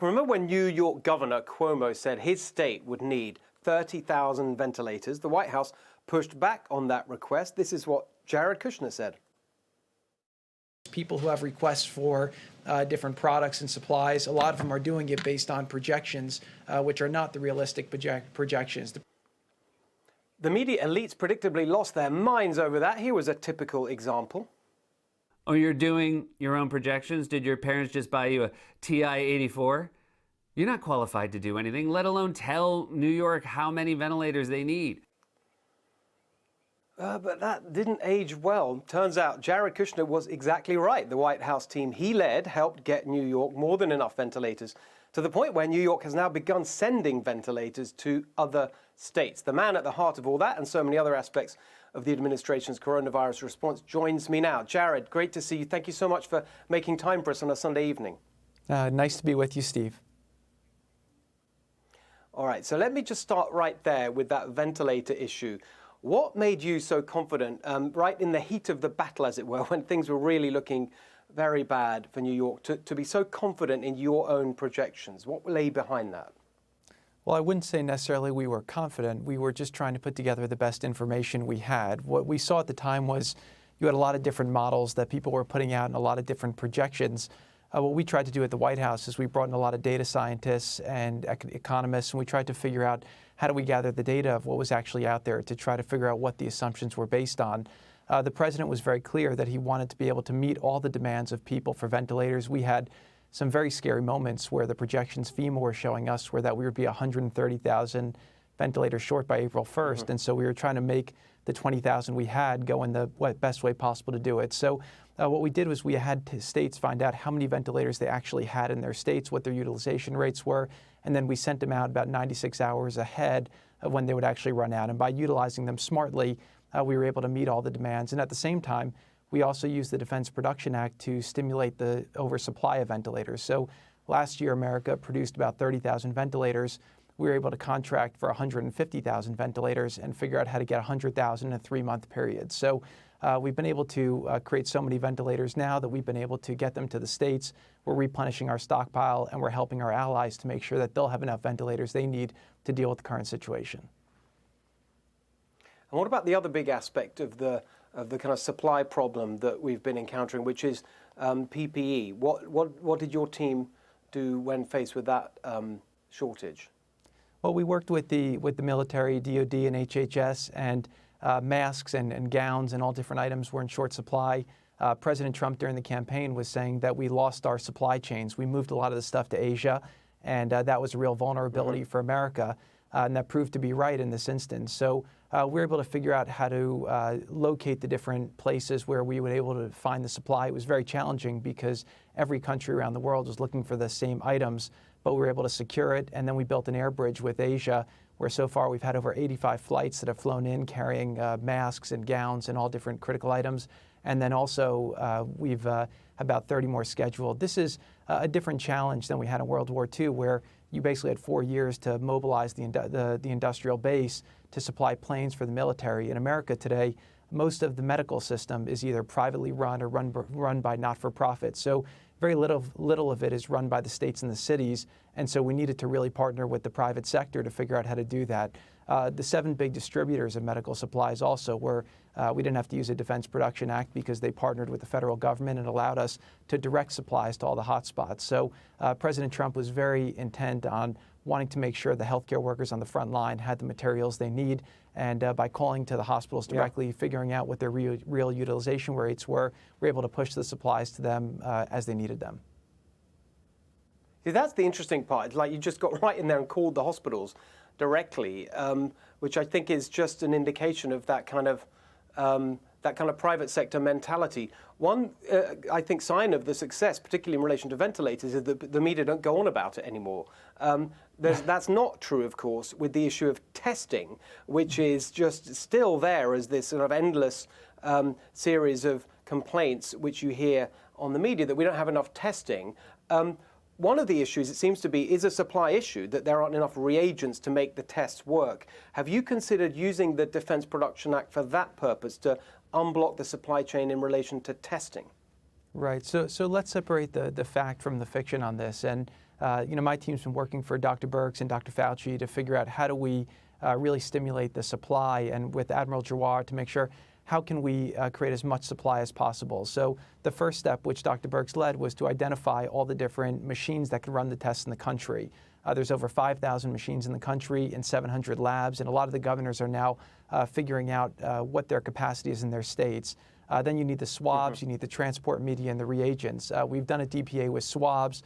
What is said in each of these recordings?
Remember when New York Governor Cuomo said his state would need 30,000 ventilators? The White House pushed back on that request. This is what Jared Kushner said. People who have requests for different products and supplies, a lot of them are doing it based on projections, which are not the realistic projections. The media elites predictably lost their minds over that. Here was a typical example. Oh, you're doing your own projections? Did your parents just buy you a TI-84? You're not qualified to do anything, let alone tell New York how many ventilators they need. But that didn't age well. Turns out Jared Kushner was exactly right. The White House team he led helped get New York more than enough ventilators, to the point where New York has now begun sending ventilators to other states. The man at the heart of all that and so many other aspects of the administration's coronavirus response joins me now. Jared, great to see you. Thank you so much for making time for us on a Sunday evening. Nice to be with you, Steve. All right, so let me just start right there with that ventilator issue. What made you so confident, right in the heat of the battle, as it were, when things were really looking very bad for New York, to be so confident in your own projections? What lay behind that? Well, I wouldn't say necessarily we were confident. We were just trying to put together the best information we had. What we saw at the time was you had a lot of different models that people were putting out and a lot of different projections. What we tried to do at the White House is we brought in a lot of data scientists and economists, and we tried to figure out how do we gather the data of what was actually out there to try to figure out what the assumptions were based on. The president was very clear that he wanted to be able to meet all the demands of people for ventilators. We had some very scary moments where the projections FEMA were showing us were that we would be 130,000 ventilators short by April 1st. And so we were trying to make the 20,000 we had go in the best way possible to do it. So what we did was we had states find out how many ventilators they actually had in their states, what their utilization rates were, and then we sent them out about 96 hours ahead of when they would actually run out. And by utilizing them smartly, we were able to meet all the demands. And at the same time, we also used the Defense Production Act to stimulate the oversupply of ventilators. So last year, America produced about 30,000 ventilators. We were able to contract for 150,000 ventilators and figure out how to get 100,000 in a 3-month period. So we've been able to create so many ventilators now that we've been able to get them to the states. We're replenishing our stockpile, and we're helping our allies to make sure that they'll have enough ventilators they need to deal with the current situation. And what about the other big aspect of the kind of supply problem that we've been encountering, which is PPE? What did your team do when faced with that shortage? Well, we worked with the military, DOD and HHS, and masks and gowns and all different items were in short supply. President Trump during the campaign was saying that we lost our supply chains. We moved a lot of the stuff to Asia, and that was a real vulnerability for America. And that proved to be right in this instance. So we were able to figure out how to locate the different places where we were able to find the supply. It was very challenging because every country around the world was looking for the same items, but we were able to secure it. And then we built an air bridge with Asia, where so far we've had over 85 flights that have flown in carrying masks and gowns and all different critical items. And then also we've about 30 more scheduled. This is a different challenge than we had in World War II, where you basically had 4 years to mobilize the industrial base to supply planes for the military. In America today, most of the medical system is either privately run or run by not-for-profit. So very little of it is run by the states and the cities, and so we needed to really partner with the private sector to figure out how to do that. The 7 big distributors of medical supplies also were, we didn't have to use a Defense Production Act because they partnered with the federal government and allowed us to direct supplies to all the hotspots. So President Trump was very intent on wanting to make sure the healthcare workers on the front line had the materials they need. And by calling to the hospitals directly, figuring out what their real utilization rates were, we're able to push the supplies to them as they needed them. See, that's the interesting part. Like, you just got right in there and called the hospitals directly, which I think is just an indication of that kind of private sector mentality. One, I think, sign of the success, particularly in relation to ventilators, is that the media don't go on about it anymore. That's not true, of course, with the issue of testing, which is just still there as this sort of endless series of complaints which you hear on the media that we don't have enough testing. One of the issues, it seems to be, is a supply issue, that there aren't enough reagents to make the tests work. Have you considered using the Defense Production Act for that purpose, to unblock the supply chain in relation to testing? Right. So let's separate the fact from the fiction on this. And My team's been working for Dr. Birx and Dr. Fauci to figure out how do we really stimulate the supply, and with Admiral Giroir to make sure how can we create as much supply as possible. So the first step, which Dr. Birx led, was to identify all the different machines that could run the tests in the country. There's over 5,000 machines in the country in 700 labs, and a lot of the governors are now figuring out what their capacity is in their states. Then you need the swabs, you need the transport media, and the reagents. We've done a DPA with swabs.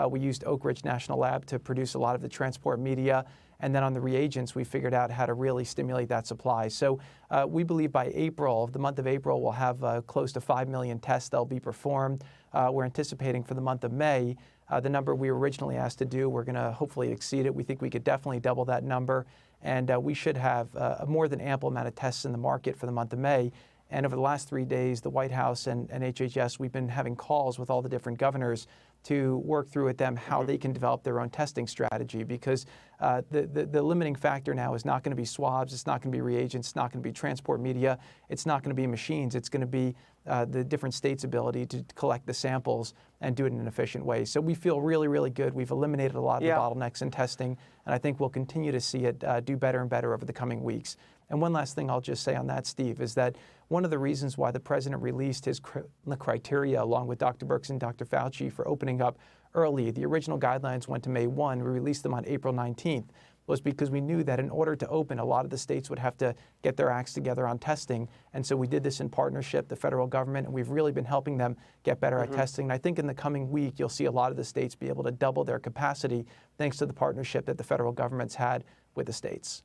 We used Oak Ridge National Lab to produce a lot of the transport media. And then on the reagents, we figured out how to really stimulate that supply. So we believe by April, the month of April, we'll have close to 5 million tests that'll be performed. We're anticipating for the month of May, the number we were originally asked to do, we're going to hopefully exceed it. We think we could definitely double that number. And we should have a more than ample amount of tests in the market for the month of May. And over the last 3 days, the White House and HHS, we've been having calls with all the different governors to work through with them how they can develop their own testing strategy, because the limiting factor now is not going to be swabs, it's not going to be reagents, it's not going to be transport media, it's not going to be machines, it's going to be the different states' ability to collect the samples and do it in an efficient way. So we feel really, really good. We've eliminated a lot of the bottlenecks in testing, and I think we'll continue to see it do better and better over the coming weeks. And one last thing I'll just say on that, Steve, is that one of the reasons why the president released his criteria along with Dr. Birx and Dr. Fauci for opening up early, the original guidelines went to May 1, we released them on April 19th, was because we knew that in order to open, a lot of the states would have to get their acts together on testing. And so we did this in partnership, the federal government, and we've really been helping them get better at testing. And I think in the coming week, you'll see a lot of the states be able to double their capacity thanks to the partnership that the federal government's had with the states.